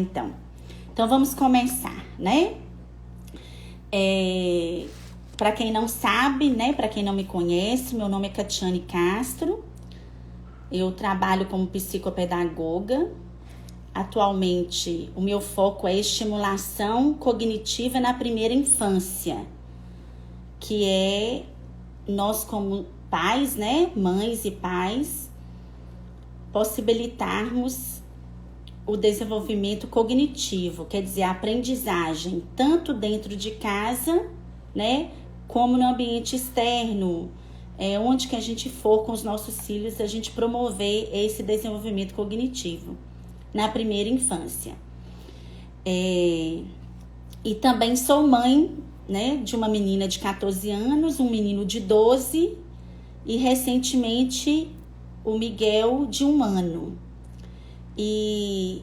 Então vamos começar, né? Para quem não sabe, né? Para quem não me conhece, meu nome é Catiane Castro. Eu trabalho como psicopedagoga. Atualmente, o meu foco é estimulação cognitiva na primeira infância, que é nós como pais, né? Mães e pais, possibilitarmos o desenvolvimento cognitivo, quer dizer, a aprendizagem, tanto dentro de casa, né, como no ambiente externo, onde que a gente for com os nossos filhos, a gente promover esse desenvolvimento cognitivo na primeira infância. E também sou mãe, né, de uma menina de 14 anos, um menino de 12 e recentemente o Miguel de 1 ano. E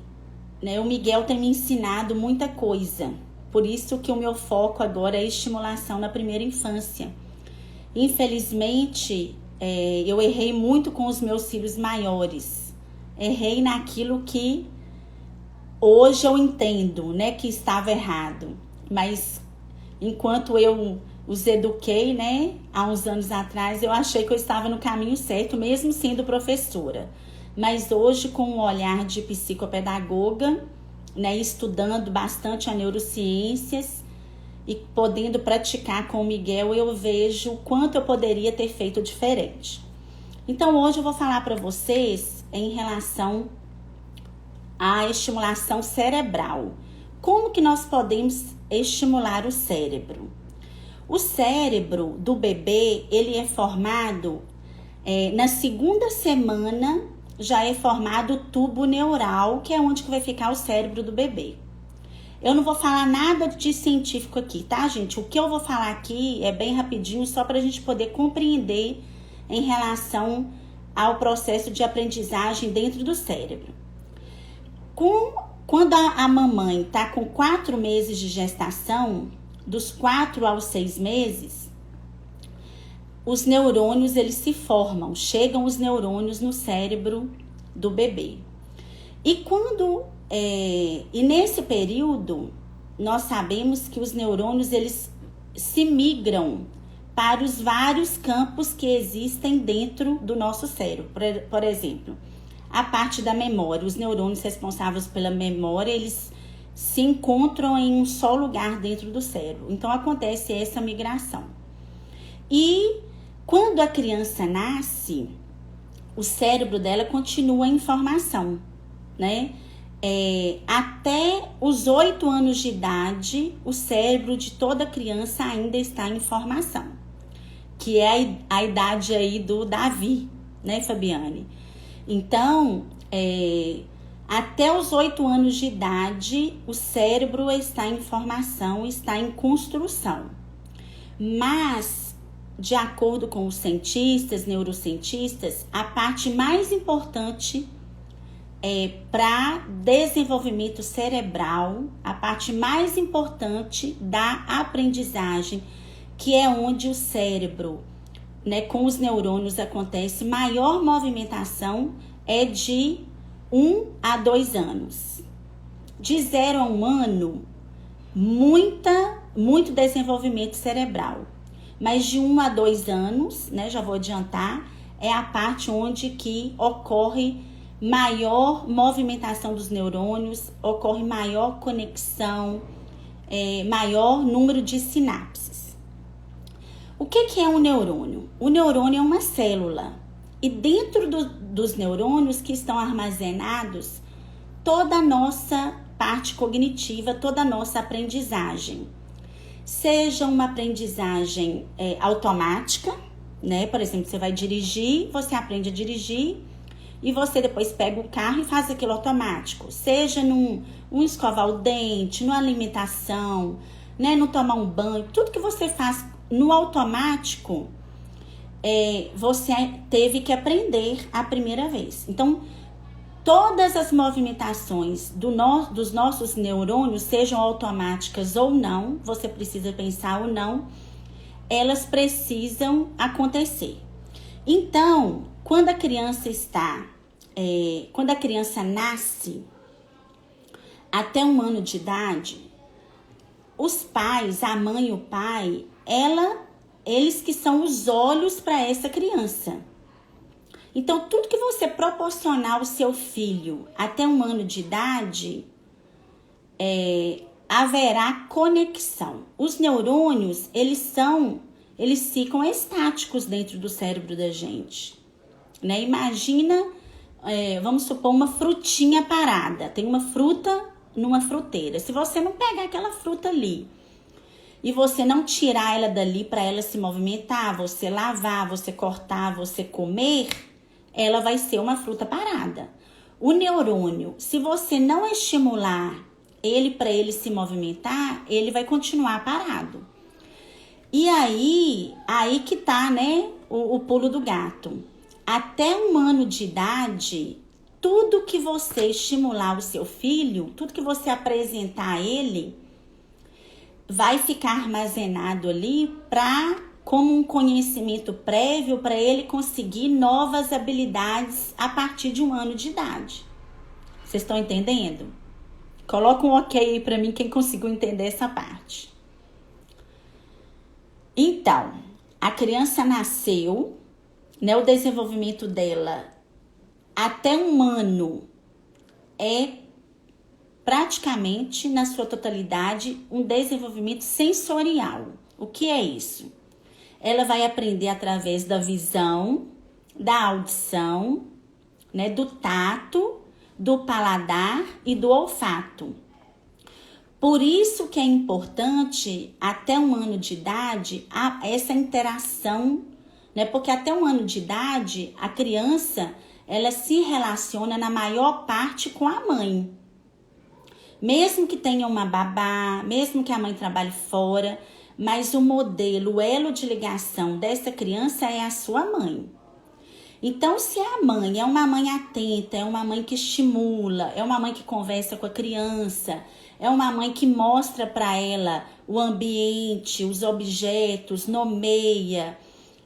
o Miguel tem me ensinado muita coisa. Por isso que o meu foco agora é estimulação na primeira infância. Infelizmente, eu errei muito com os meus filhos maiores. Errei naquilo que hoje eu entendo, né, que estava errado. Mas enquanto eu os eduquei, né, há uns anos atrás, eu achei que eu estava no caminho certo, mesmo sendo professora. Mas hoje, com um olhar de psicopedagoga, né, estudando bastante a neurociências e podendo praticar com o Miguel, eu vejo o quanto eu poderia ter feito diferente. Então, hoje eu vou falar para vocês em relação à estimulação cerebral. Como que nós podemos estimular o cérebro? O cérebro do bebê, ele é formado na 2ª semana, já é formado o tubo neural, que é onde que vai ficar o cérebro do bebê. Eu não vou falar nada de científico aqui, tá, gente? O que eu vou falar aqui é bem rapidinho, só para a gente poder compreender em relação ao processo de aprendizagem dentro do cérebro. Quando a mamãe está com 4 meses de gestação, dos 4 aos 6 meses, os neurônios, eles se formam, chegam os neurônios no cérebro do bebê. E nesse período, nós sabemos que os neurônios, eles se migram para os vários campos que existem dentro do nosso cérebro. Por exemplo, a parte da memória, os neurônios responsáveis pela memória, eles se encontram em um só lugar dentro do cérebro. Então, acontece essa migração. E quando a criança nasce, o cérebro dela continua em formação, né? Até os 8 anos de idade, o cérebro de toda criança ainda está em formação, que é a idade aí do Davi, né, Fabiane? Então, até os 8 anos de idade, o cérebro está em formação, está em construção. Mas, de acordo com os cientistas, neurocientistas, a parte mais importante para desenvolvimento cerebral, a parte mais importante da aprendizagem, que é onde o cérebro, né, com os neurônios acontece, maior movimentação é de 1 a 2 anos. De 0 a 1 ano, muito desenvolvimento cerebral. Mas de 1 a 2 anos, né, já vou adiantar, é a parte onde que ocorre maior movimentação dos neurônios, ocorre maior conexão, maior número de sinapses. O que é um neurônio? O neurônio é uma célula. E dentro dos neurônios que estão armazenados toda a nossa parte cognitiva, toda a nossa aprendizagem. Seja uma aprendizagem automática, né? Por exemplo, você vai dirigir, você aprende a dirigir e você depois pega o carro e faz aquilo automático. Seja num escovar o dente, numa alimentação, né? No tomar um banho, tudo que você faz no automático, você teve que aprender a primeira vez. Então, todas as movimentações dos nossos neurônios, sejam automáticas ou não, você precisa pensar ou não, elas precisam acontecer. Então, quando a criança nasce, até 1 ano de idade, os pais, a mãe e o pai, eles que são os olhos para essa criança. Então, tudo que você proporcionar ao seu filho até 1 ano de idade, haverá conexão. Os neurônios, eles ficam estáticos dentro do cérebro da gente, né? Imagina, vamos supor, uma frutinha parada. Tem uma fruta numa fruteira. Se você não pegar aquela fruta ali e você não tirar ela dali para ela se movimentar, você lavar, você cortar, você comer, ela vai ser uma fruta parada. O neurônio, se você não estimular ele para ele se movimentar, ele vai continuar parado. E aí que tá, né, o pulo do gato. Até 1 ano de idade, tudo que você estimular o seu filho, tudo que você apresentar a ele, vai ficar armazenado ali como um conhecimento prévio para ele conseguir novas habilidades a partir de 1 ano de idade. Vocês estão entendendo? Coloca um ok aí para mim quem conseguiu entender essa parte. Então, a criança nasceu, né, o desenvolvimento dela até 1 ano é praticamente, na sua totalidade, um desenvolvimento sensorial. O que é isso? Ela vai aprender através da visão, da audição, né, do tato, do paladar e do olfato. Por isso que é importante, até 1 ano de idade, essa interação, né? Porque até 1 ano de idade, a criança, ela se relaciona na maior parte com a mãe. Mesmo que tenha uma babá, mesmo que a mãe trabalhe fora, mas o modelo, o elo de ligação dessa criança é a sua mãe. Então, se a mãe é uma mãe atenta, é uma mãe que estimula, é uma mãe que conversa com a criança, é uma mãe que mostra para ela o ambiente, os objetos, nomeia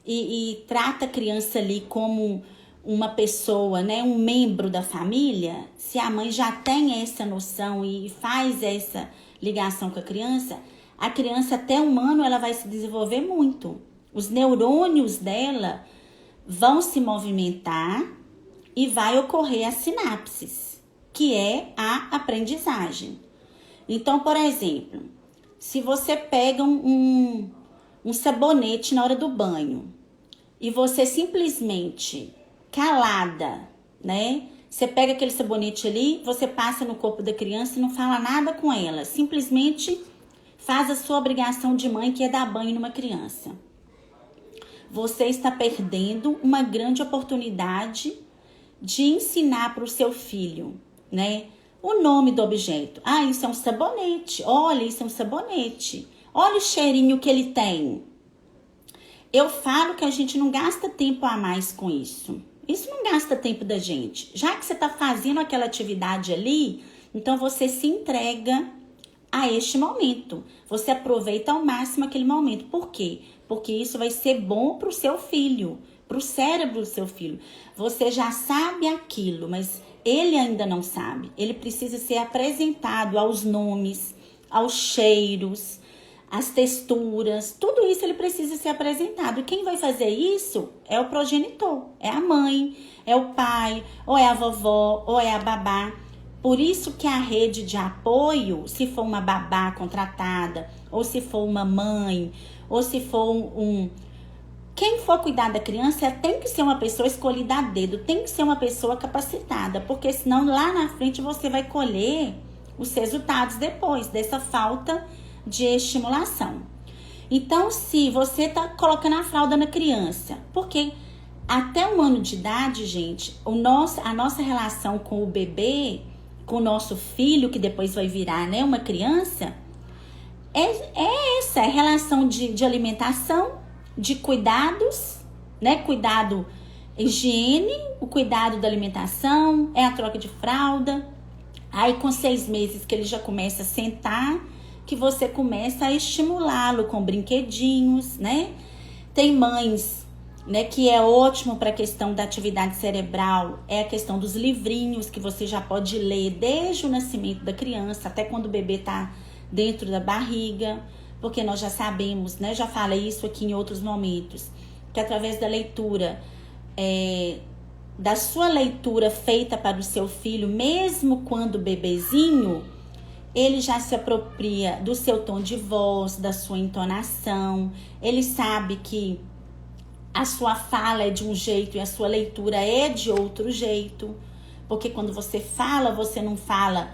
e trata a criança ali como uma pessoa, né, um membro da família, se a mãe já tem essa noção e faz essa ligação com a criança até 1 ano ela vai se desenvolver muito. Os neurônios dela vão se movimentar e vai ocorrer as sinapses, que é a aprendizagem. Então, por exemplo, se você pega um sabonete na hora do banho e você simplesmente calada, né? Você pega aquele sabonete ali, você passa no corpo da criança e não fala nada com ela. Simplesmente faz a sua obrigação de mãe, que é dar banho numa criança. Você está perdendo uma grande oportunidade de ensinar para o seu filho, né? O nome do objeto. Ah, isso é um sabonete. Olha, isso é um sabonete. Olha o cheirinho que ele tem. Eu falo que a gente não gasta tempo a mais com isso. Isso não gasta tempo da gente. Já que você está fazendo aquela atividade ali, então você se entrega a este momento. Você aproveita ao máximo aquele momento. Por quê? Porque isso vai ser bom para o seu filho, para o cérebro do seu filho. Você já sabe aquilo, mas ele ainda não sabe. Ele precisa ser apresentado aos nomes, aos cheiros, às texturas. Tudo isso ele precisa ser apresentado. E quem vai fazer isso é o progenitor. É a mãe, é o pai, ou é a vovó, ou é a babá. Por isso que a rede de apoio, se for uma babá contratada, ou se for uma mãe, ou se for quem for cuidar da criança, tem que ser uma pessoa escolhida a dedo, tem que ser uma pessoa capacitada, porque senão lá na frente você vai colher os resultados depois dessa falta de estimulação. Então, se você tá colocando a fralda na criança, porque até 1 ano de idade, gente, a nossa relação com o bebê, com o nosso filho, que depois vai virar, né, uma criança, é essa relação de alimentação, de cuidados, né, cuidado, higiene, o cuidado da alimentação, é a troca de fralda. Aí com 6 meses que ele já começa a sentar, que você começa a estimulá-lo com brinquedinhos, né? Tem mães né, que é ótimo para a questão da atividade cerebral, é a questão dos livrinhos que você já pode ler desde o nascimento da criança, até quando o bebê está dentro da barriga, porque nós já sabemos, né, já falei isso aqui em outros momentos, que através da leitura, da sua leitura feita para o seu filho, mesmo quando bebezinho, ele já se apropria do seu tom de voz, da sua entonação, ele sabe que a sua fala é de um jeito e a sua leitura é de outro jeito. Porque quando você fala, você não fala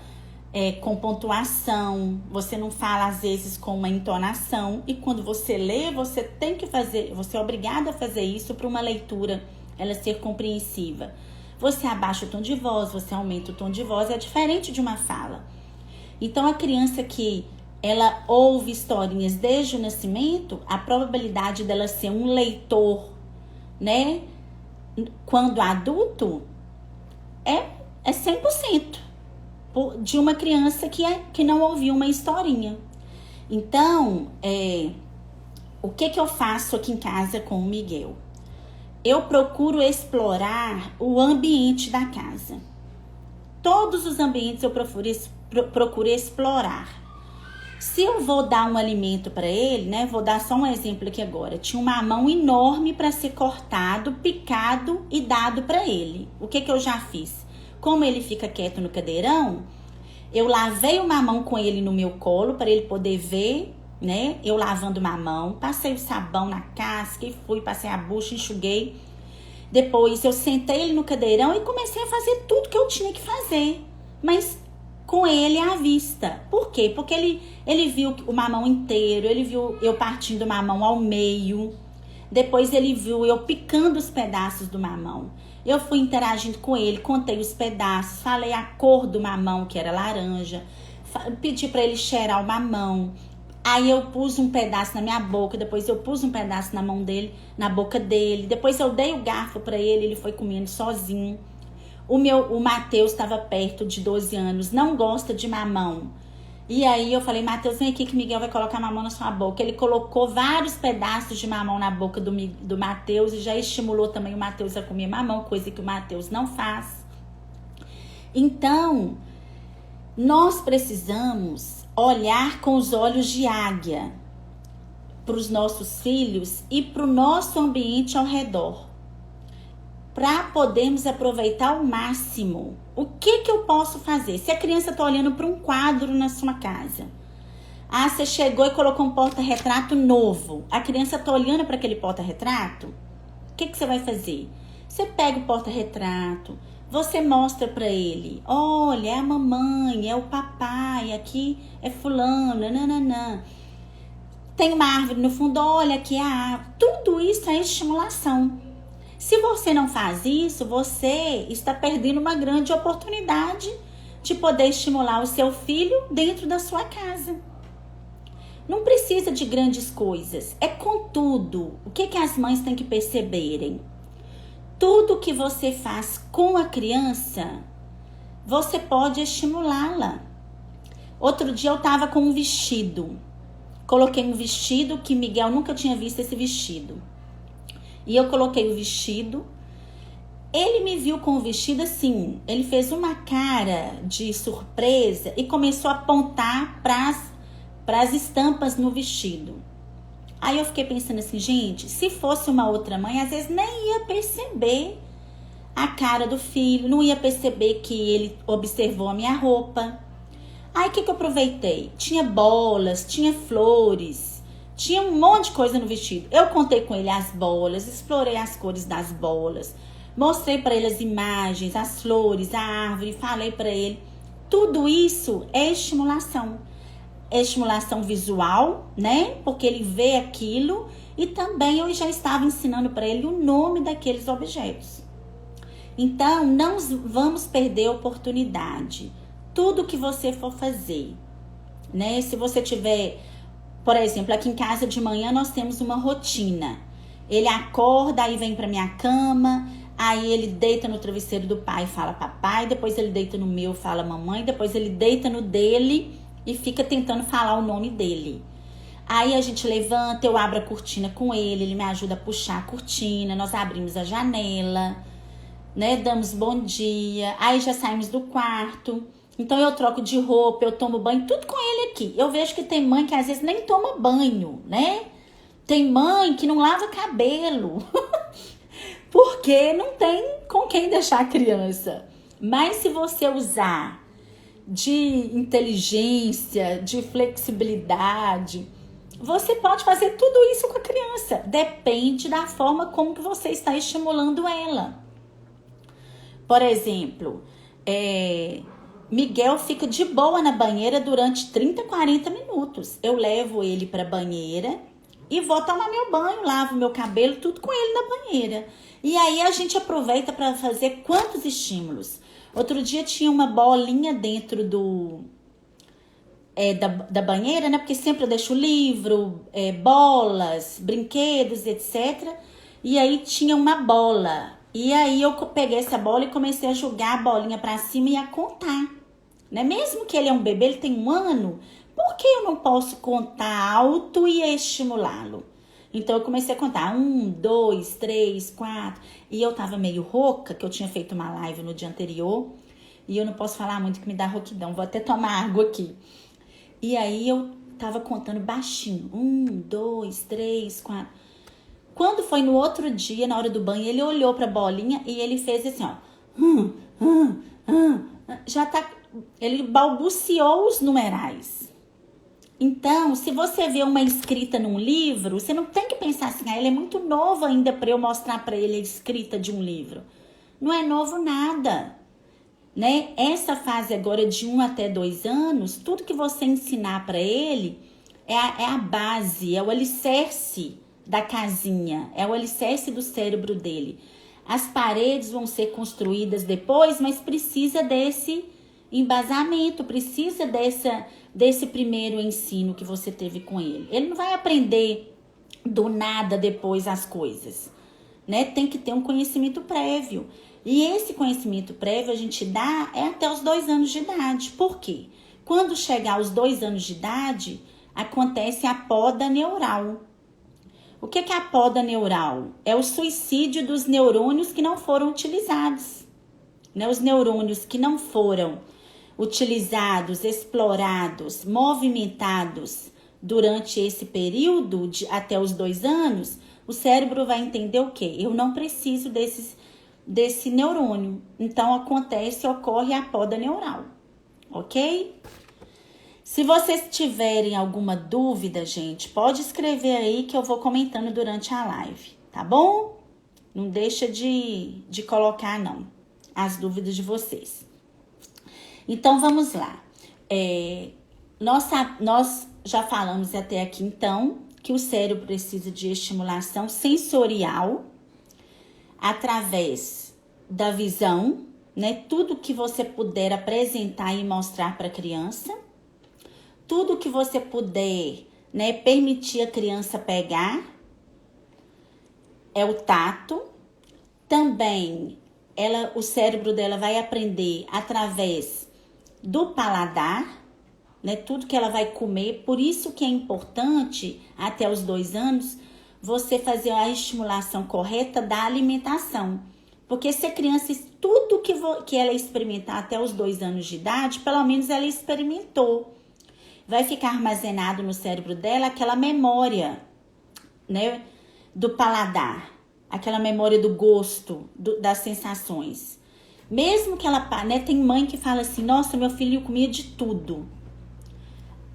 com pontuação, você não fala às vezes com uma entonação. E quando você lê, você tem que fazer, você é obrigado a fazer isso para uma leitura ela ser compreensiva. Você abaixa o tom de voz, você aumenta o tom de voz, é diferente de uma fala. Então a criança que ela ouve historinhas desde o nascimento, a probabilidade dela ser um leitor, né, quando adulto, é 100% de uma criança que não ouviu uma historinha. Então, o que eu faço aqui em casa com o Miguel? Eu procuro explorar o ambiente da casa. Todos os ambientes eu procuro explorar. Se eu vou dar um alimento para ele, né? Vou dar só um exemplo aqui agora. Tinha um mamão enorme para ser cortado, picado e dado para ele. O que eu já fiz? Como ele fica quieto no cadeirão, eu lavei o mamão com ele no meu colo para ele poder ver, né? Eu lavando o mamão, passei o sabão na casca e passei a bucha, enxuguei. Depois eu sentei ele no cadeirão e comecei a fazer tudo que eu tinha que fazer. Mas com ele à vista. Por quê? Porque ele viu o mamão inteiro, ele viu eu partindo o mamão ao meio. Depois ele viu eu picando os pedaços do mamão. Eu fui interagindo com ele, contei os pedaços, falei a cor do mamão, que era laranja. Pedi para ele cheirar o mamão. Aí eu pus um pedaço na minha boca, depois eu pus um pedaço na mão dele, na boca dele. Depois eu dei o garfo para ele foi comendo sozinho. O Matheus estava perto de 12 anos, não gosta de mamão. E aí eu falei, Matheus, vem aqui que Miguel vai colocar mamão na sua boca. Ele colocou vários pedaços de mamão na boca do Matheus e já estimulou também o Matheus a comer mamão, coisa que o Matheus não faz. Então, nós precisamos olhar com os olhos de águia para os nossos filhos e para o nosso ambiente ao redor, para podermos aproveitar ao máximo. O que eu posso fazer? Se a criança está olhando para um quadro na sua casa, você chegou e colocou um porta-retrato novo, a criança está olhando para aquele porta-retrato, o que você vai fazer? Você pega o porta-retrato, você mostra para ele, olha, é a mamãe, é o papai, aqui é fulano, nananã. Tem uma árvore no fundo, olha, aqui é a árvore. Tudo isso é estimulação. Se você não faz isso, você está perdendo uma grande oportunidade de poder estimular o seu filho dentro da sua casa. Não precisa de grandes coisas. É contudo, o que as mães têm que perceberem? Tudo que você faz com a criança, você pode estimulá-la. Outro dia eu estava com um vestido. Coloquei um vestido que Miguel nunca tinha visto esse vestido. E eu coloquei o vestido. Ele me viu com o vestido assim. Ele fez uma cara de surpresa e começou a apontar para as estampas no vestido. Aí eu fiquei pensando assim, gente, se fosse uma outra mãe, às vezes nem ia perceber a cara do filho, não ia perceber que ele observou a minha roupa. Aí o que eu aproveitei? Tinha bolas, tinha flores, tinha um monte de coisa no vestido. Eu contei com ele as bolas, explorei as cores das bolas, mostrei para ele as imagens, as flores, a árvore, falei para ele. Tudo isso é estimulação. É estimulação visual, né? Porque ele vê aquilo e também eu já estava ensinando para ele o nome daqueles objetos. Então, não vamos perder a oportunidade. Tudo que você for fazer, né? Se você tiver, por exemplo, aqui em casa de manhã nós temos uma rotina. Ele acorda, aí vem para minha cama, aí ele deita no travesseiro do pai e fala papai, depois ele deita no meu, fala mamãe, depois ele deita no dele e fica tentando falar o nome dele. Aí a gente levanta, eu abro a cortina com ele me ajuda a puxar a cortina, nós abrimos a janela, né? Damos bom dia, aí já saímos do quarto. Então eu troco de roupa, eu tomo banho, tudo com ele aqui. Eu vejo que tem mãe que às vezes nem toma banho, né? Tem mãe que não lava cabelo, porque não tem com quem deixar a criança. Mas se você usar de inteligência, de flexibilidade, você pode fazer tudo isso com a criança. Depende da forma como que você está estimulando ela. Por exemplo, Miguel fica de boa na banheira durante 30, 40 minutos. Eu levo ele para a banheira e vou tomar meu banho, lavo meu cabelo, tudo com ele na banheira. E aí a gente aproveita para fazer quantos estímulos? Outro dia tinha uma bolinha dentro da banheira, né? Porque sempre eu deixo livro, bolas, brinquedos, etc. E aí tinha uma bola. E aí eu peguei essa bola e comecei a jogar a bolinha para cima e a contar. Né? Mesmo que ele é um bebê, ele tem 1 ano, por que eu não posso contar alto e estimulá-lo? Então eu comecei a contar 1, 2, 3, 4. E eu tava meio rouca, que eu tinha feito uma live no dia anterior. E eu não posso falar muito que me dá rouquidão. Vou até tomar água aqui. E aí eu tava contando baixinho. 1, 2, 3, 4. Quando foi no outro dia, na hora do banho, ele olhou pra bolinha e ele fez assim, ó. Já tá... Ele balbuciou os numerais. Então, se você vê uma escrita num livro, você não tem que pensar assim, ele é muito novo ainda para eu mostrar para ele a escrita de um livro. Não é novo nada, né? Essa fase agora de 1 até 2 anos, tudo que você ensinar para ele é a base, é o alicerce da casinha, é o alicerce do cérebro dele. As paredes vão ser construídas depois, mas precisa desse embasamento, precisa desse primeiro ensino que você teve com ele. Ele não vai aprender do nada depois as coisas, né? Tem que ter um conhecimento prévio. E esse conhecimento prévio a gente dá até os 2 anos de idade. Por quê? Quando chegar aos 2 anos de idade, acontece a poda neural. O que é a poda neural? É o suicídio dos neurônios que não foram utilizados. Né? Os neurônios que não foram utilizados, explorados, movimentados durante esse período até os 2 anos, o cérebro vai entender o quê? Eu não preciso desse neurônio. Então ocorre a poda neural, ok? Se vocês tiverem alguma dúvida, gente, pode escrever aí que eu vou comentando durante a live, tá bom? Não deixa de colocar, não, as dúvidas de vocês. Então, vamos lá. Nós já falamos até aqui, então, que o cérebro precisa de estimulação sensorial através da visão, né? Tudo que você puder apresentar e mostrar para a criança. Tudo que você puder, né, permitir a criança pegar é o tato. Também, o cérebro dela vai aprender através do paladar, né? Tudo que ela vai comer. Por isso que é importante, até os 2 anos, você fazer a estimulação correta da alimentação. Porque se a criança, tudo que ela experimentar até os 2 anos de idade, pelo menos ela experimentou. Vai ficar armazenado no cérebro dela aquela memória, né, do paladar, aquela memória do gosto, das sensações. Mesmo que ela, né, tem mãe que fala assim, nossa, meu filho comia de tudo,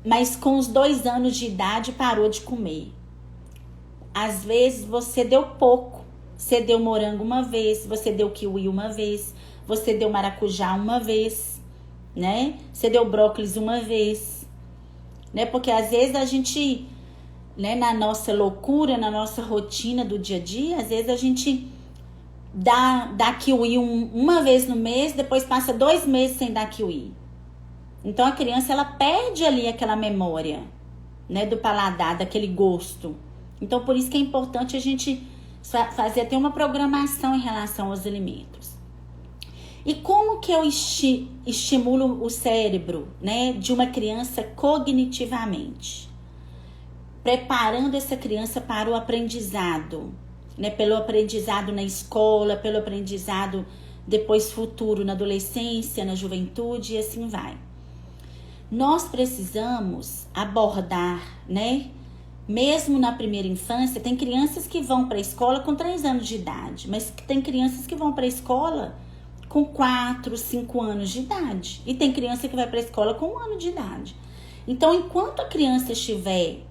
mas com os 2 anos de idade parou de comer. Às vezes você deu pouco, você deu morango uma vez, você deu kiwi uma vez, você deu maracujá uma vez, né? Você deu brócolis uma vez, né? Porque às vezes a gente, né, na nossa loucura, na nossa rotina do dia a dia, às vezes a gente dá kiwi uma vez no mês, depois passa 2 meses sem dar kiwi. Então a criança, ela perde ali aquela memória, né, do paladar, daquele gosto. Então por isso que é importante a gente fazer até uma programação em relação aos alimentos. E como que eu estimulo o cérebro, né, de uma criança cognitivamente? preparando essa criança para o aprendizado, né? Pelo aprendizado na escola, pelo aprendizado depois futuro na adolescência, na juventude e assim vai. Nós precisamos abordar, né? Mesmo na primeira infância, tem crianças que vão para a escola com 3 anos de idade, mas tem crianças que vão para a escola com 4, 5 anos de idade. E tem criança que vai para a escola com 1 ano de idade. Então, enquanto a criança estiver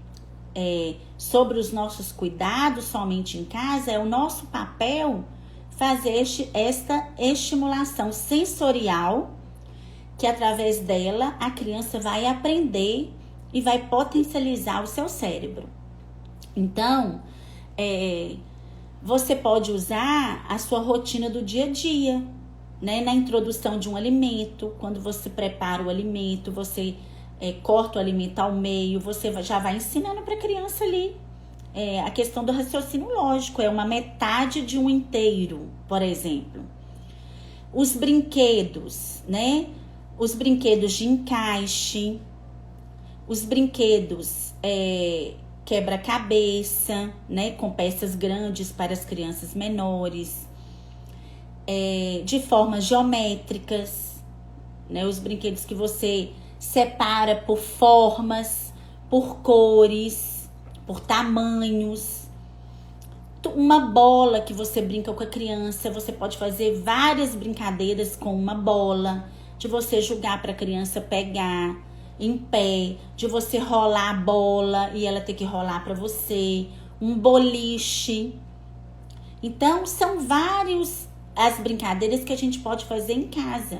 sobre os nossos cuidados somente em casa, é o nosso papel fazer esta estimulação sensorial, que através dela a criança vai aprender e vai potencializar o seu cérebro. Então, você pode usar a sua rotina do dia a dia, né? Na introdução de um alimento, quando você prepara o alimento, você corta o alimento ao meio, você já vai ensinando para a criança ali a questão do raciocínio lógico, é uma metade de um inteiro, por exemplo. Os brinquedos, né? Os brinquedos de encaixe, os brinquedos quebra-cabeça, né? Com peças grandes para as crianças menores, de formas geométricas, né? Os brinquedos que você separa por formas, por cores, por tamanhos. Uma bola que você brinca com a criança, você pode fazer várias brincadeiras com uma bola, de você jogar para a criança pegar em pé, de você rolar a bola e ela ter que rolar para você, um boliche. Então, são várias as brincadeiras que a gente pode fazer em casa.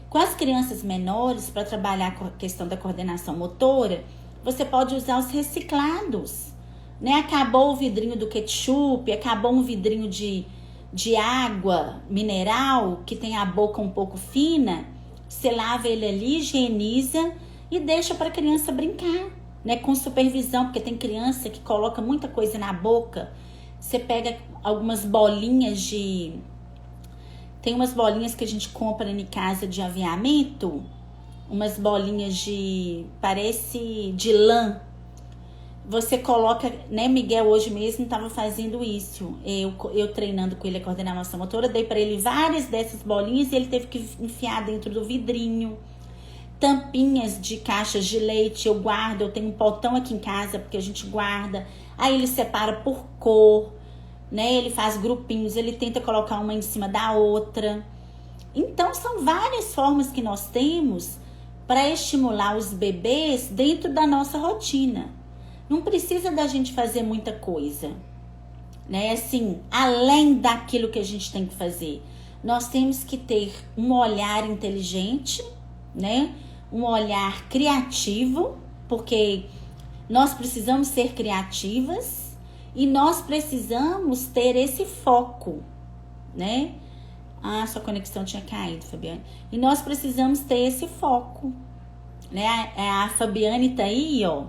Com as crianças menores, para trabalhar com a questão da coordenação motora, você pode usar os reciclados, né? Acabou o vidrinho do ketchup, acabou um vidrinho de água mineral, que tem a boca um pouco fina, você lava ele ali, higieniza e deixa para a criança brincar, né? Com supervisão, porque tem criança que coloca muita coisa na boca. Você pega algumas bolinhas Tem umas bolinhas que a gente compra em casa de aviamento, umas bolinhas parece de lã. Você coloca, né? Miguel hoje mesmo estava fazendo isso. Eu treinando com ele a coordenação motora, dei para ele várias dessas bolinhas e ele teve que enfiar dentro do vidrinho. Tampinhas de caixas de leite, eu tenho um potão aqui em casa porque a gente guarda. Aí ele separa por cor, né? Ele faz grupinhos, ele tenta colocar uma em cima da outra. Então, são várias formas que nós temos para estimular os bebês dentro da nossa rotina. Não precisa da gente fazer muita coisa, né? Assim, além daquilo que a gente tem que fazer. Nós temos que ter um olhar inteligente, né? Um olhar criativo, porque nós precisamos ser criativas e nós precisamos ter esse foco, né? Ah, sua conexão tinha caído, Fabiane. E nós precisamos ter esse foco, né? A Fabiane tá aí, ó.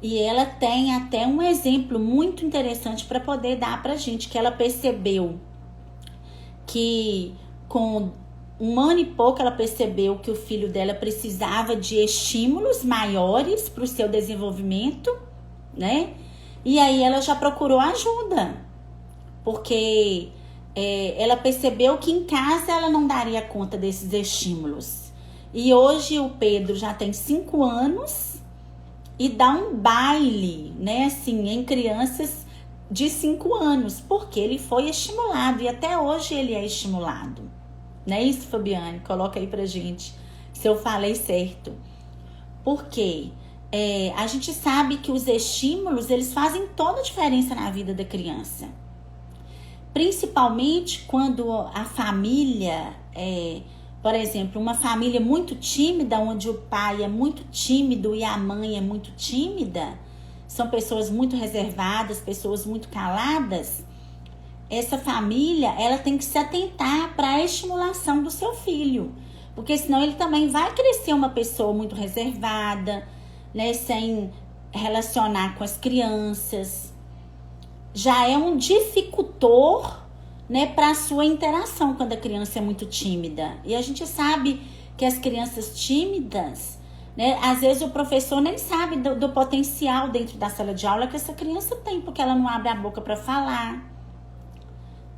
E ela tem até um exemplo muito interessante para poder dar pra gente, que ela percebeu que com 1 ano e pouco ela percebeu que o filho dela precisava de estímulos maiores para o seu desenvolvimento, né? E aí ela já procurou ajuda, porque ela percebeu que em casa ela não daria conta desses estímulos. E hoje o Pedro já tem 5 anos e dá um baile, né, assim, em crianças de 5 anos, porque ele foi estimulado e até hoje ele é estimulado. Não é isso, Fabiane? Coloca aí pra gente se eu falei certo. Porque a gente sabe que os estímulos, eles fazem toda a diferença na vida da criança. Principalmente quando a família, por exemplo, uma família muito tímida, onde o pai é muito tímido e a mãe é muito tímida, são pessoas muito reservadas, pessoas muito caladas. Essa família, ela tem que se atentar para a estimulação do seu filho, porque senão ele também vai crescer uma pessoa muito reservada, né, sem relacionar com as crianças. Já é um dificultor, né, para a sua interação quando a criança é muito tímida. E a gente sabe que as crianças tímidas, né? Às vezes o professor nem sabe do potencial dentro da sala de aula que essa criança tem, porque ela não abre a boca para falar,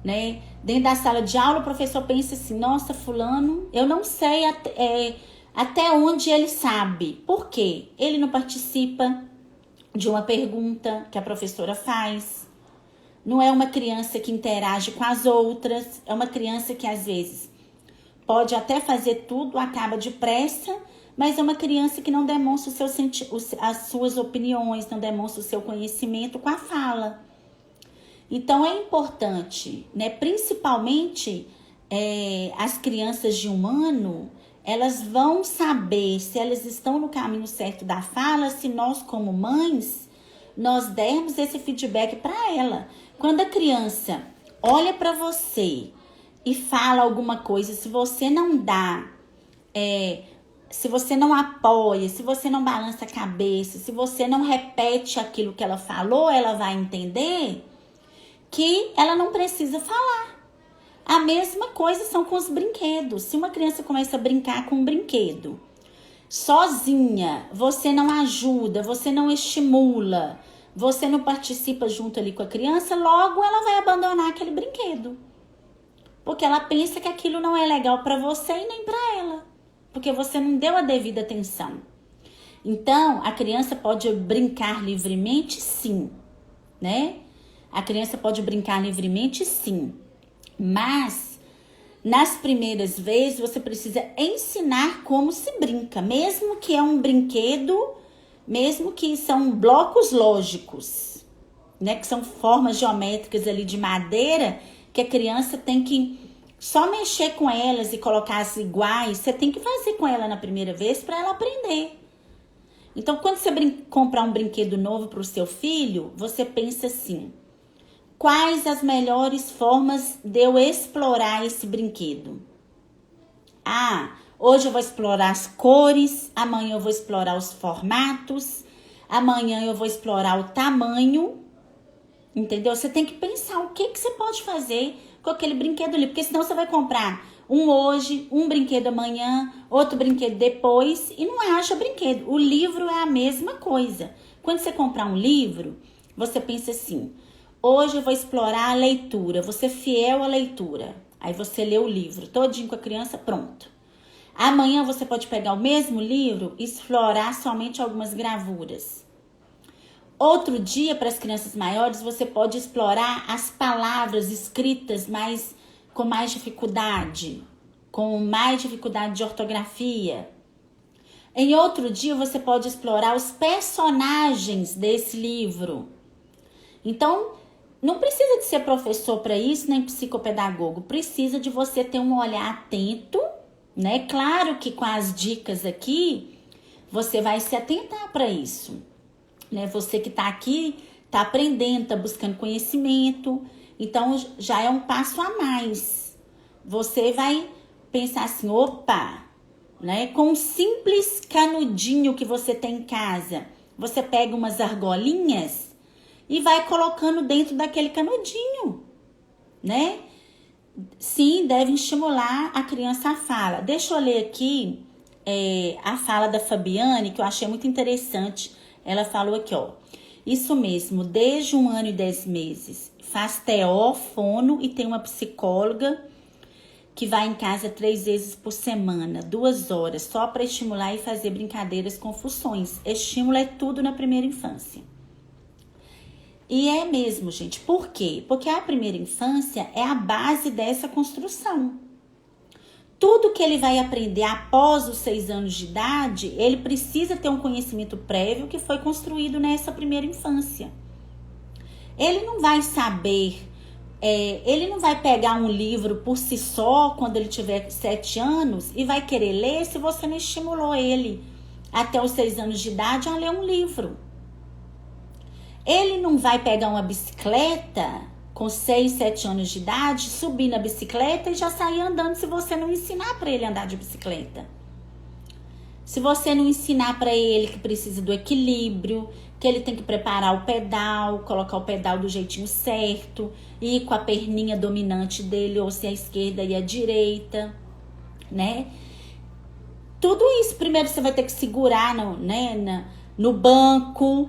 né? Dentro da sala de aula o professor pensa assim, nossa, fulano, eu não sei até onde ele sabe. Por quê? Ele não participa de uma pergunta que a professora faz. Não é uma criança que interage com as outras. É uma criança que às vezes pode até fazer tudo, acaba depressa, mas é uma criança que não demonstra as suas opiniões, não demonstra o seu conhecimento com a fala. Então é importante, né? Principalmente as crianças de 1 ano, elas vão saber se elas estão no caminho certo da fala, se nós como mães, nós dermos esse feedback para ela. Quando a criança olha para você e fala alguma coisa, se você não dá, se você não apoia, se você não balança a cabeça, se você não repete aquilo que ela falou, ela vai entender que ela não precisa falar. A mesma coisa são com os brinquedos. Se uma criança começa a brincar com um brinquedo sozinha, você não ajuda, você não estimula, você não participa junto ali com a criança, logo ela vai abandonar aquele brinquedo. Porque ela pensa que aquilo não é legal para você e nem para ela. Porque você não deu a devida atenção. Então, a criança pode brincar livremente, sim, né? A criança pode brincar livremente, sim. Mas, nas primeiras vezes, você precisa ensinar como se brinca. Mesmo que é um brinquedo, mesmo que são blocos lógicos, né? Que são formas geométricas ali de madeira, que a criança tem que só mexer com elas e colocar as iguais. Você tem que fazer com ela na primeira vez para ela aprender. Então, quando você comprar um brinquedo novo para o seu filho, você pensa assim: quais as melhores formas de eu explorar esse brinquedo? Hoje eu vou explorar as cores, amanhã eu vou explorar os formatos, amanhã eu vou explorar o tamanho, entendeu? Você tem que pensar o que você pode fazer com aquele brinquedo ali, porque senão você vai comprar um hoje, um brinquedo amanhã, outro brinquedo depois e não acha brinquedo. O livro é a mesma coisa. Quando você comprar um livro, você pensa assim: hoje eu vou explorar a leitura, vou ser fiel à leitura. Aí você lê o livro todinho com a criança, pronto. Amanhã você pode pegar o mesmo livro e explorar somente algumas gravuras. Outro dia, para as crianças maiores, você pode explorar as palavras escritas com mais dificuldade de ortografia. Em outro dia, você pode explorar os personagens desse livro. Então, não precisa de ser professor para isso, nem psicopedagogo. Precisa de você ter um olhar atento, né? Claro que com as dicas aqui, você vai se atentar para isso, né? Você que está aqui, está aprendendo, está buscando conhecimento. Então, já é um passo a mais. Você vai pensar assim, opa, né? Com um simples canudinho que você tem em casa, você pega umas argolinhas e vai colocando dentro daquele canudinho, né? Sim, deve estimular a criança à fala. Deixa eu ler aqui a fala da Fabiane, que eu achei muito interessante. Ela falou aqui, ó: isso mesmo, desde 1 ano e 10 meses. Faz TO, fono e tem uma psicóloga que vai em casa 3 vezes por semana, 2 horas, só para estimular e fazer brincadeiras com funções. Estímulo é tudo na primeira infância. E é mesmo, gente. Por quê? Porque a primeira infância é a base dessa construção. Tudo que ele vai aprender após os 6 anos de idade, ele precisa ter um conhecimento prévio que foi construído nessa primeira infância. Ele não vai saber, ele não vai pegar um livro por si só quando ele tiver 7 anos e vai querer ler se você não estimulou ele até os 6 anos de idade a ler um livro. Ele não vai pegar uma bicicleta com 6, 7 anos de idade, subir na bicicleta e já sair andando se você não ensinar para ele andar de bicicleta. Se você não ensinar para ele que precisa do equilíbrio, que ele tem que preparar o pedal, colocar o pedal do jeitinho certo, ir com a perninha dominante dele, ou se a esquerda e a direita, né? tudo isso. Primeiro você vai ter que segurar no banco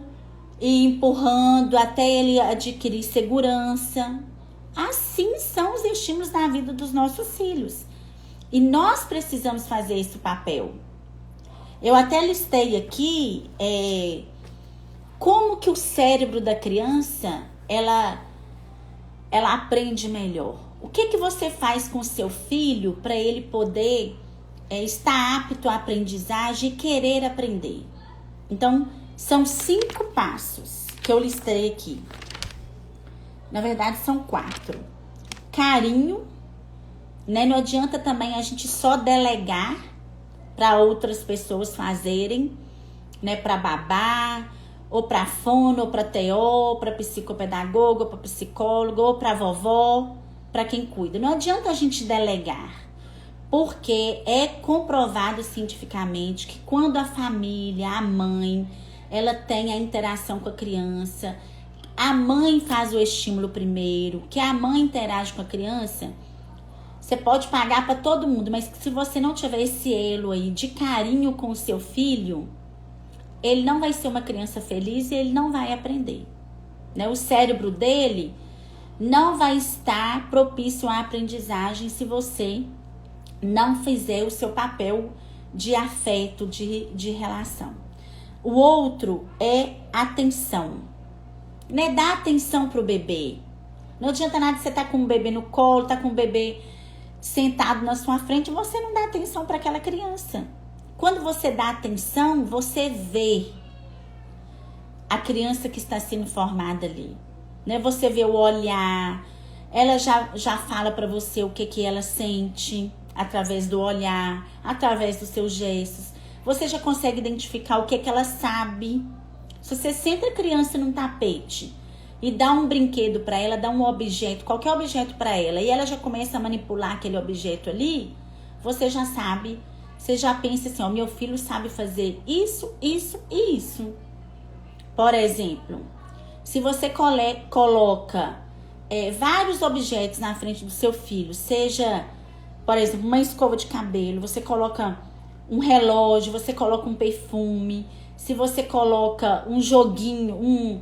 e empurrando até ele adquirir segurança. Assim são os estímulos na vida dos nossos filhos. E nós precisamos fazer esse papel. Eu até listei aqui como que o cérebro da criança, ela aprende melhor. O que você faz com o seu filho para ele poder estar apto à aprendizagem e querer aprender? Então, são 5 passos que eu listei aqui. Na verdade, são 4. Carinho, né? Não adianta também a gente só delegar para outras pessoas fazerem, né? Para babá, ou para fono, ou para TO, ou para psicopedagoga, ou para psicólogo, ou para vovó, para quem cuida. Não adianta a gente delegar, porque é comprovado cientificamente que quando a família, a mãe, ela tem a interação com a criança, a mãe faz o estímulo primeiro, que a mãe interage com a criança, você pode pagar para todo mundo, mas se você não tiver esse elo aí de carinho com o seu filho, ele não vai ser uma criança feliz e ele não vai aprender, né? O cérebro dele não vai estar propício à aprendizagem se você não fizer o seu papel de afeto, de relação. O outro é atenção, né? Dá atenção pro bebê. Não adianta nada você estar com um bebê no colo, tá com um bebê sentado na sua frente, você não dá atenção para aquela criança. Quando você dá atenção, você vê a criança que está sendo formada ali, né? Você vê o olhar, ela já fala para você o que ela sente através do olhar, através dos seus gestos. Você já consegue identificar o que ela sabe. Se você senta a criança num tapete e dá um brinquedo para ela, dá um objeto, qualquer objeto para ela, e ela já começa a manipular aquele objeto ali, você já sabe, você já pensa assim, ó, meu filho sabe fazer isso, isso e isso. Por exemplo, se você coloca vários objetos na frente do seu filho, seja, por exemplo, uma escova de cabelo, você coloca um relógio, você coloca um perfume, se você coloca um joguinho,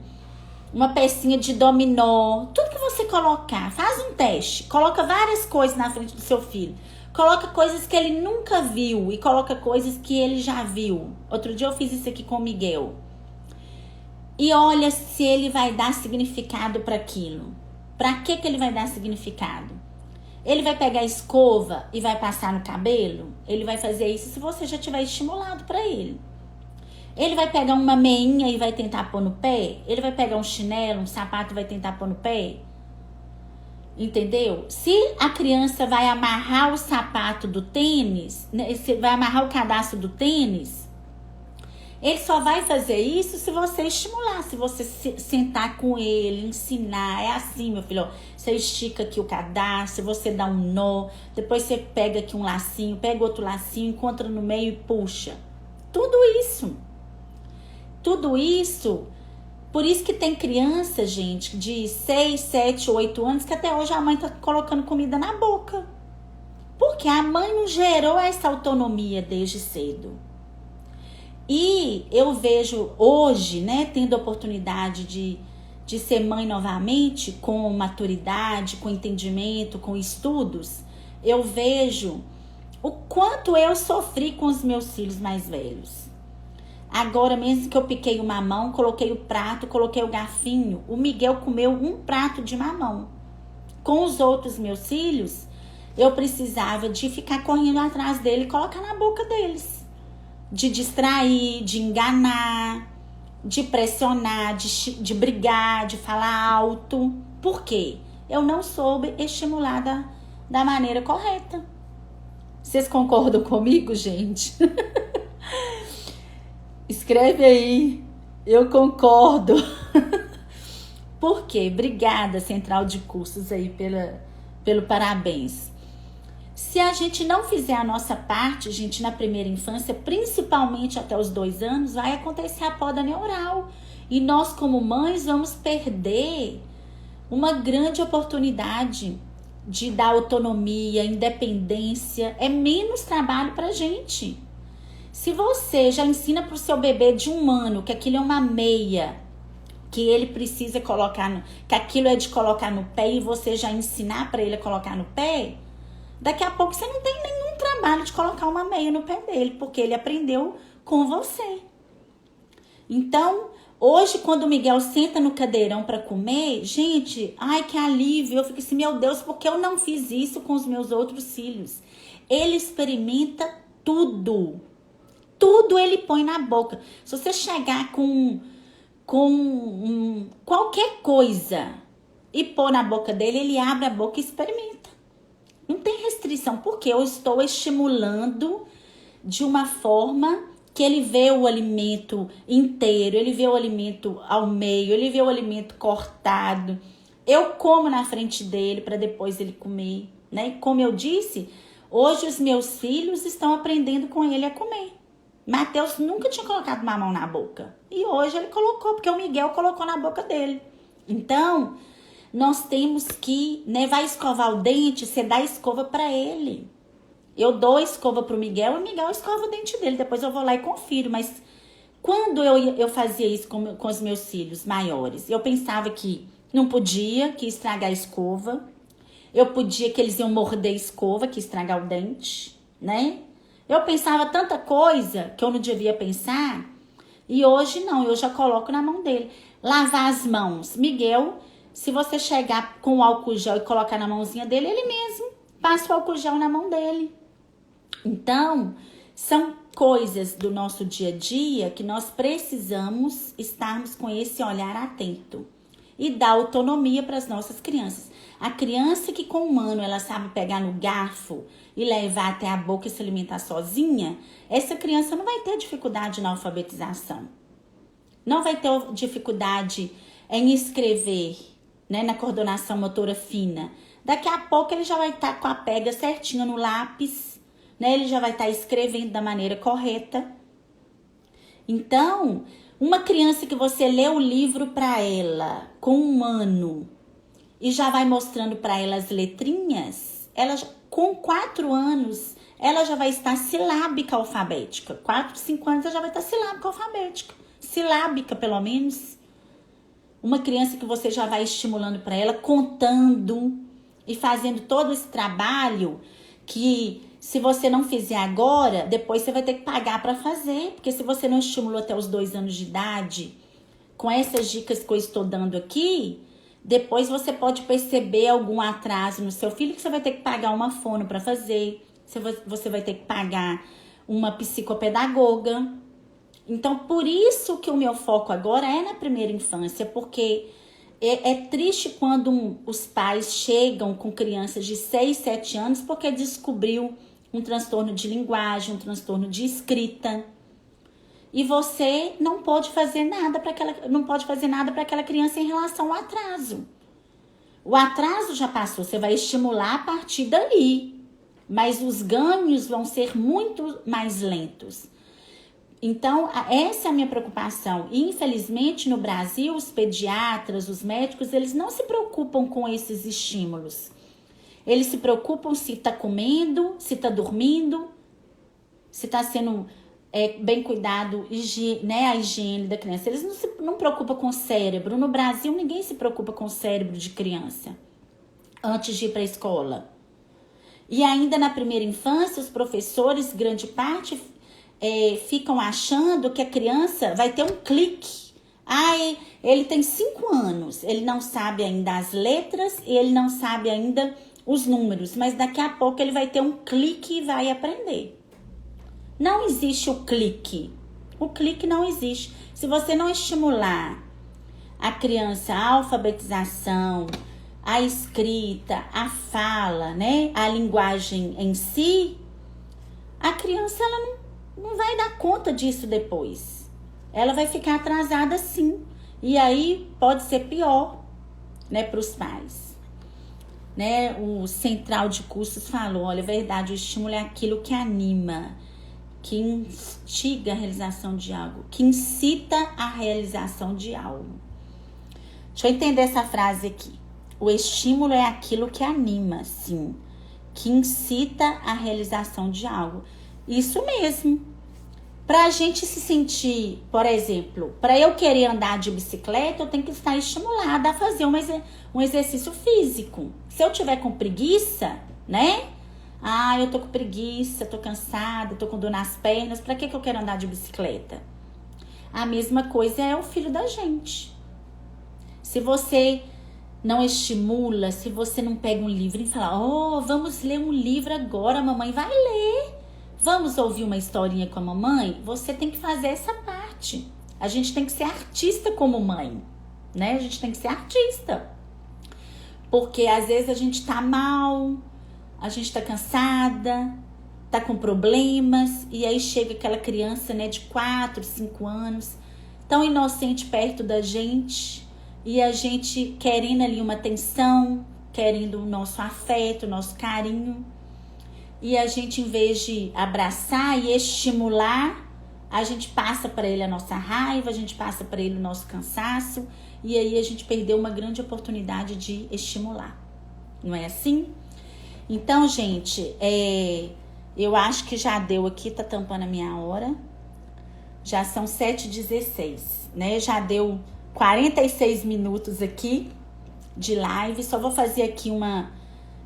uma pecinha de dominó, tudo que você colocar, faz um teste, coloca várias coisas na frente do seu filho, coloca coisas que ele nunca viu e coloca coisas que ele já viu. Outro dia eu fiz isso aqui com o Miguel. E olha se ele vai dar significado para aquilo. Para que ele vai dar significado? Ele vai pegar a escova e vai passar no cabelo? Ele vai fazer isso se você já tiver estimulado para ele. Ele vai pegar uma meinha e vai tentar pôr no pé? Ele vai pegar um chinelo, um sapato e vai tentar pôr no pé? Entendeu? Se a criança vai amarrar o sapato do tênis, vai amarrar o cadastro do tênis, ele só vai fazer isso se você estimular, se você sentar com ele, ensinar. É assim, meu filho, ó, você estica aqui o cadastro, você dá um nó, depois você pega aqui um lacinho, pega outro lacinho, encontra no meio e puxa. Tudo isso. Por isso que tem criança, gente, de 6, 7, 8 anos, que até hoje a mãe tá colocando comida na boca. Porque a mãe não gerou essa autonomia desde cedo. E eu vejo hoje, né, tendo a oportunidade de ser mãe novamente, com maturidade, com entendimento, com estudos, eu vejo o quanto eu sofri com os meus filhos mais velhos. Agora mesmo que eu piquei o mamão, coloquei o prato, coloquei o garfinho, o Miguel comeu um prato de mamão. Com os outros meus filhos, eu precisava de ficar correndo atrás dele e colocar na boca deles. De distrair, de enganar, de pressionar, de brigar, de falar alto. Por quê? Eu não soube estimular da maneira correta. Vocês concordam comigo, gente? Escreve aí. Eu concordo. Por quê? Obrigada, Central de Cursos, aí pelo parabéns. Se a gente não fizer a nossa parte, gente, na primeira infância, principalmente até os 2 anos, vai acontecer a poda neural. E nós, como mães, vamos perder uma grande oportunidade de dar autonomia, independência. É menos trabalho pra gente. Se você já ensina para o seu bebê de 1 ano que aquilo é uma meia, que ele precisa colocar, que aquilo é de colocar no pé, e você já ensinar para ele a colocar no pé, daqui a pouco você não tem nenhum trabalho de colocar uma meia no pé dele, porque ele aprendeu com você. Então, hoje, quando o Miguel senta no cadeirão para comer, gente, ai, que alívio. Eu fico assim, meu Deus, por que eu não fiz isso com os meus outros filhos? Ele experimenta tudo. Tudo ele põe na boca. Se você chegar com qualquer coisa e pôr na boca dele, ele abre a boca e experimenta. Não tem restrição, porque eu estou estimulando de uma forma que ele vê o alimento inteiro, ele vê o alimento ao meio, ele vê o alimento cortado. Eu como na frente dele para depois ele comer, né? E como eu disse, hoje os meus filhos estão aprendendo com ele a comer. Mateus nunca tinha colocado mamão na boca. E hoje ele colocou, porque o Miguel colocou na boca dele. Então, nós temos que, né, vai escovar o dente, você dá a escova para ele. Eu dou a escova pro Miguel e o Miguel escova o dente dele. Depois eu vou lá e confiro. Mas quando eu fazia isso com os meus filhos maiores, eu pensava que não podia, que ia estragar a escova. Eu podia que eles iam morder a escova, que ia estragar o dente, né? Eu pensava tanta coisa que eu não devia pensar. E hoje não, eu já coloco na mão dele. Lavar as mãos. Miguel, se você chegar com o álcool gel e colocar na mãozinha dele, ele mesmo passa o álcool gel na mão dele. Então, são coisas do nosso dia a dia que nós precisamos estarmos com esse olhar atento e dar autonomia para as nossas crianças. A criança que com 1 ano ela sabe pegar no garfo e levar até a boca e se alimentar sozinha, essa criança não vai ter dificuldade na alfabetização. Não vai ter dificuldade em escrever, né, na coordenação motora fina. Daqui a pouco ele já vai estar com a pega certinha no lápis, né? Ele já vai estar escrevendo da maneira correta. Então, uma criança que você lê o livro para ela com 1 ano e já vai mostrando para ela as letrinhas, ela com 4 anos, ela já vai estar silábica alfabética. 4, 5 anos ela já vai estar silábica alfabética. Silábica, pelo menos. Uma criança que você já vai estimulando para ela, contando e fazendo todo esse trabalho que, se você não fizer agora, depois você vai ter que pagar para fazer. Porque se você não estimulou até os 2 anos de idade, com essas dicas que eu estou dando aqui, depois você pode perceber algum atraso no seu filho, que você vai ter que pagar uma fono para fazer. Você vai ter que pagar uma psicopedagoga. Então, por isso que o meu foco agora é na primeira infância, porque é triste quando os pais chegam com crianças de 6, 7 anos porque descobriu um transtorno de linguagem, um transtorno de escrita. E você não pode fazer nada para aquela criança em relação ao atraso. O atraso já passou, você vai estimular a partir dali, mas os ganhos vão ser muito mais lentos. Então, essa é a minha preocupação. E, infelizmente, no Brasil, os pediatras, os médicos, eles não se preocupam com esses estímulos. Eles se preocupam se está comendo, se está dormindo, se está sendo bem cuidado, né, a higiene da criança. Eles não preocupam com o cérebro. No Brasil, ninguém se preocupa com o cérebro de criança antes de ir para a escola. E ainda na primeira infância, os professores, grande parte, ficam achando que a criança vai ter um clique. Ele tem 5 anos, ele não sabe ainda as letras, ele não sabe ainda os números, mas daqui a pouco ele vai ter um clique e vai aprender. Não existe o clique. O clique não existe. Se você não estimular a criança a alfabetização, a escrita, a fala, né, a linguagem em si, a criança ela não vai dar conta disso depois. Ela vai ficar atrasada sim. E aí pode ser pior, né, para os pais. Né? O Central de Cursos falou, olha, é verdade, o estímulo é aquilo que anima, que instiga a realização de algo, que incita a realização de algo. Deixa eu entender essa frase aqui. O estímulo é aquilo que anima, sim, que incita a realização de algo. Isso mesmo. Pra gente se sentir, por exemplo, para eu querer andar de bicicleta, eu tenho que estar estimulada a fazer um exercício físico. Se eu tiver com preguiça, né? Ah, eu tô com preguiça, tô cansada, tô com dor nas pernas, pra que eu quero andar de bicicleta? A mesma coisa é o filho da gente. Se você não estimula, se você não pega um livro e fala, vamos ler um livro agora, a mamãe vai ler. Vamos ouvir uma historinha com a mamãe? Você tem que fazer essa parte. A gente tem que ser artista como mãe, né? A gente tem que ser artista. Porque às vezes a gente tá mal, a gente tá cansada, tá com problemas, e aí chega aquela criança, né, de 4, 5 anos, tão inocente perto da gente, e a gente querendo ali uma atenção, querendo o nosso afeto, o nosso carinho. E a gente, em vez de abraçar e estimular, a gente passa para ele a nossa raiva, a gente passa para ele o nosso cansaço, e aí a gente perdeu uma grande oportunidade de estimular. Não é assim? Então, gente, eu acho que já deu aqui, tá tampando a minha hora. Já são 7h16, né? Já deu 46 minutos aqui de live. Só vou fazer aqui uma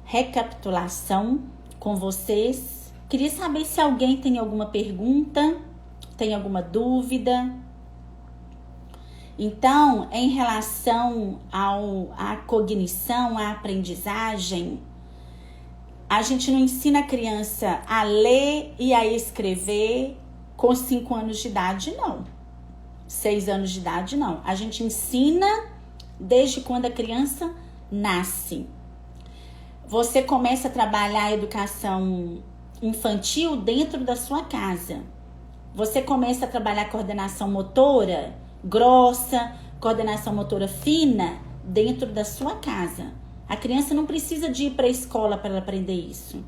recapitulação com vocês. Queria saber se alguém tem alguma pergunta, tem alguma dúvida. Então, em relação à cognição, à aprendizagem, a gente não ensina a criança a ler e a escrever com 5 anos de idade, não. 6 anos de idade, não. A gente ensina desde quando a criança nasce. Você começa a trabalhar a educação infantil dentro da sua casa. Você começa a trabalhar a coordenação motora grossa, coordenação motora fina dentro da sua casa. A criança não precisa de ir para a escola para ela aprender isso.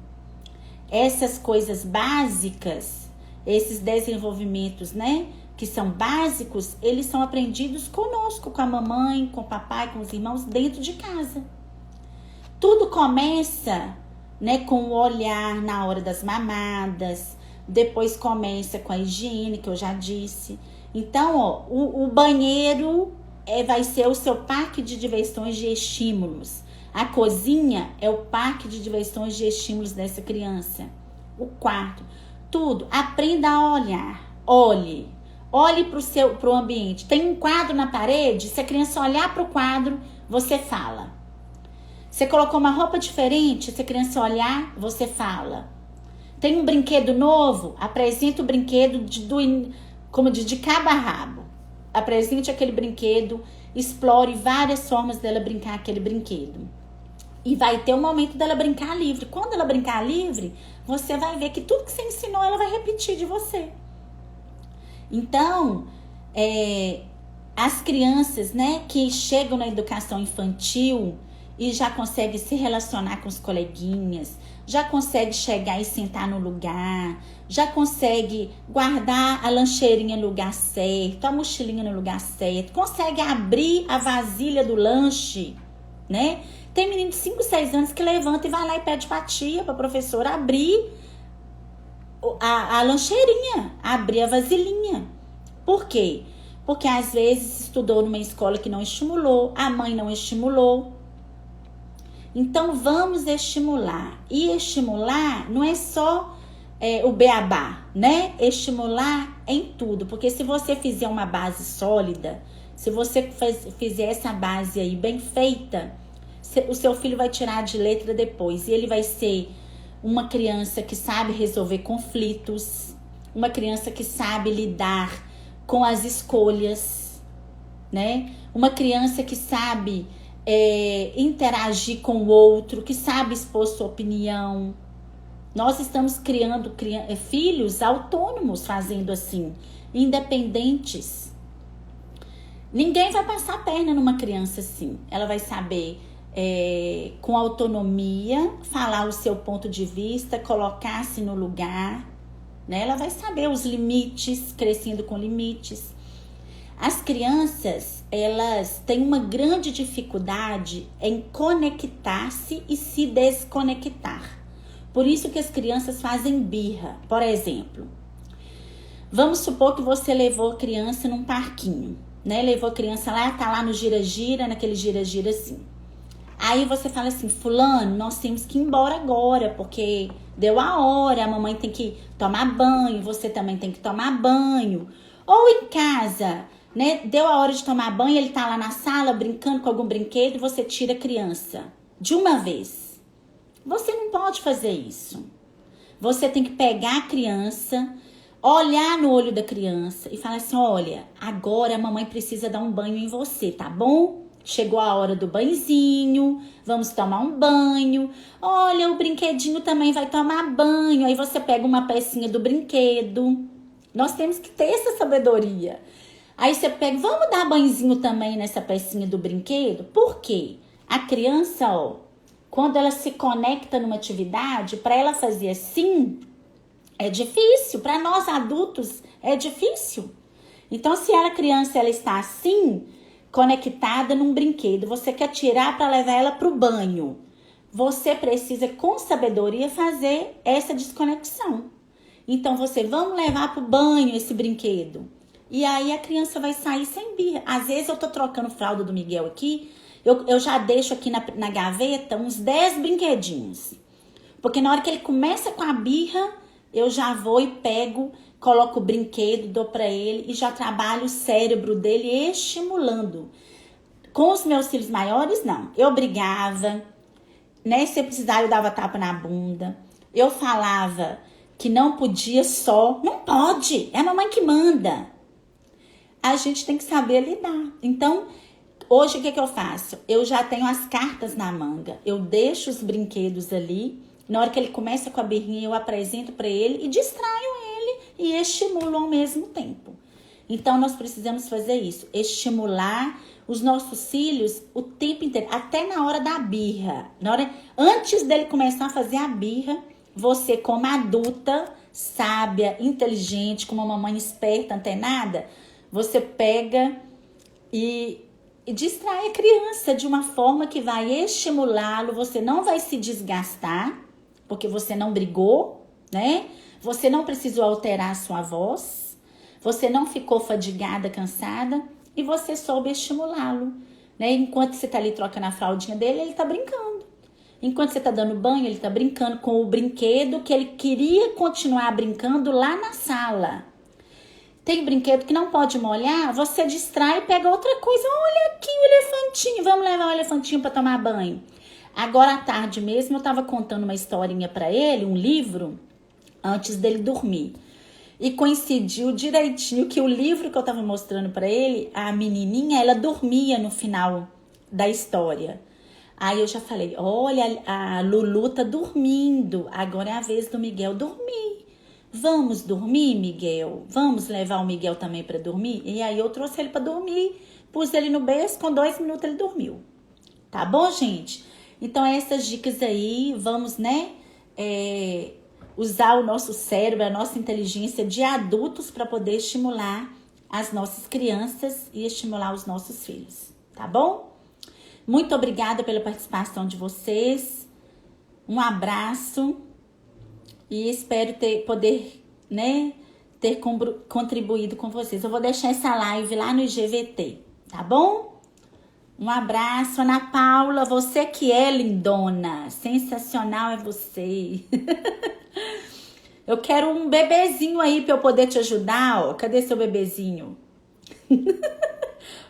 Essas coisas básicas, esses desenvolvimentos, né, que são básicos, eles são aprendidos conosco, com a mamãe, com o papai, com os irmãos, dentro de casa. Tudo começa, né, com o olhar na hora das mamadas, depois começa com a higiene, que eu já disse. Então, o banheiro vai ser o seu parque de diversões de estímulos. A cozinha é o parque de diversões de estímulos dessa criança. O quarto, tudo. Aprenda a olhar. Olhe para o ambiente. Tem um quadro na parede, se a criança olhar para o quadro, você fala. Você colocou uma roupa diferente, se a criança olhar, você fala. Tem um brinquedo novo, apresenta o brinquedo de cabo a rabo. Apresente aquele brinquedo, explore várias formas dela brincar aquele brinquedo. E vai ter um momento dela brincar livre. Quando ela brincar livre, você vai ver que tudo que você ensinou, ela vai repetir de você. Então, as crianças, né, que chegam na educação infantil e já conseguem se relacionar com os coleguinhas, já consegue chegar e sentar no lugar, já consegue guardar a lancheirinha no lugar certo, a mochilinha no lugar certo, consegue abrir a vasilha do lanche, né? Tem menino de 5, 6 anos que levanta e vai lá e pede pra tia, pra professora abrir a lancheirinha, abrir a vasilhinha. Por quê? Porque às vezes estudou numa escola que não estimulou, a mãe não estimulou. Então, vamos estimular. E estimular não é só o beabá, né? Estimular em tudo. Porque se você fizer uma base sólida, se você fizer essa base aí bem feita, o seu filho vai tirar de letra depois. E ele vai ser uma criança que sabe resolver conflitos, uma criança que sabe lidar com as escolhas, né? Uma criança que sabe interagir com o outro, que sabe expor sua opinião. Nós estamos criando filhos autônomos fazendo assim, independentes. Ninguém vai passar a perna numa criança assim. Ela vai saber, com autonomia, falar o seu ponto de vista, colocar-se no lugar, né? Ela vai saber os limites, crescendo com limites. As crianças, elas têm uma grande dificuldade em conectar-se e se desconectar. Por isso que as crianças fazem birra. Por exemplo, Vamos supor que você levou a criança num parquinho, né? Levou a criança lá, tá lá no gira-gira, naquele gira-gira assim. Aí você fala assim, fulano, nós temos que ir embora agora, porque deu a hora, a mamãe tem que tomar banho, você também tem que tomar banho. Ou em casa, né? Deu a hora de tomar banho, ele tá lá na sala brincando com algum brinquedo e você tira a criança de uma vez. Você não pode fazer isso. Você tem que pegar a criança, olhar no olho da criança e falar assim, olha, agora a mamãe precisa dar um banho em você, tá bom? Chegou a hora do banhozinho, vamos tomar um banho. Olha, o brinquedinho também vai tomar banho. Aí você pega uma pecinha do brinquedo. Nós temos que ter essa sabedoria. Aí você pega, vamos dar banhozinho também nessa pecinha do brinquedo? Por quê? A criança, ó, quando ela se conecta numa atividade, para ela fazer assim, é difícil. Para nós adultos, é difícil. Então, se a criança ela está assim, conectada num brinquedo, você quer tirar para levar ela para o banho, você precisa com sabedoria fazer essa desconexão. Então vamos levar para o banho esse brinquedo, e aí a criança vai sair sem birra. Às vezes eu tô trocando fralda do Miguel aqui, eu já deixo aqui na gaveta uns 10 brinquedinhos, porque na hora que ele começa com a birra, eu já vou e pego, coloco o brinquedo, dou para ele e já trabalho o cérebro dele estimulando. Com os meus filhos maiores, não. Eu brigava, né? Se precisar, eu dava tapa na bunda. Eu falava que não podia só. Não pode, é a mamãe que manda. A gente tem que saber lidar. Então, hoje o que eu faço? Eu já tenho as cartas na manga. Eu deixo os brinquedos ali. Na hora que ele começa com a birrinha, eu apresento para ele e distraio ele e estimulo ao mesmo tempo. Então, nós precisamos fazer isso. Estimular os nossos filhos o tempo inteiro. Até na hora da birra. Antes dele começar a fazer a birra, você como adulta, sábia, inteligente, como uma mamãe esperta, antenada, você pega e distrai a criança de uma forma que vai estimulá-lo. Você não vai se desgastar, porque você não brigou, né? Você não precisou alterar a sua voz, você não ficou fadigada, cansada, e você soube estimulá-lo, né? Enquanto você tá ali trocando a fraldinha dele, ele tá brincando. Enquanto você tá dando banho, ele tá brincando com o brinquedo que ele queria continuar brincando lá na sala. Tem brinquedo que não pode molhar, você distrai e pega outra coisa. Olha aqui o elefantinho, vamos levar o elefantinho para tomar banho. Agora à tarde mesmo eu tava contando uma historinha para ele, um livro, antes dele dormir. E coincidiu direitinho que o livro que eu tava mostrando para ele, a menininha, ela dormia no final da história. Aí eu já falei, olha, a Lulu tá dormindo, agora é a vez do Miguel dormir. Vamos dormir, Miguel? Vamos levar o Miguel também para dormir? E aí eu trouxe ele para dormir, pus ele no berço, com 2 minutos ele dormiu. Tá bom, gente? Então, essas dicas aí, vamos, né, usar o nosso cérebro, a nossa inteligência de adultos para poder estimular as nossas crianças e estimular os nossos filhos, tá bom? Muito obrigada pela participação de vocês, um abraço e espero poder, né, ter contribuído com vocês. Eu vou deixar essa live lá no IGVT, tá bom? Um abraço, Ana Paula, você que é lindona, sensacional é você. Eu quero um bebezinho aí pra eu poder te ajudar, ó. Cadê seu bebezinho?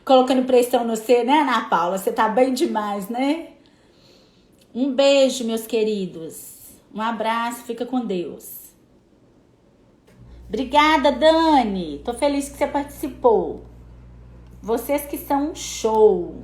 Colocando pressão no você, né, Ana Paula? Você tá bem demais, né? Um beijo, meus queridos. Um abraço, fica com Deus. Obrigada, Dani. Tô feliz que você participou. Vocês que são um show.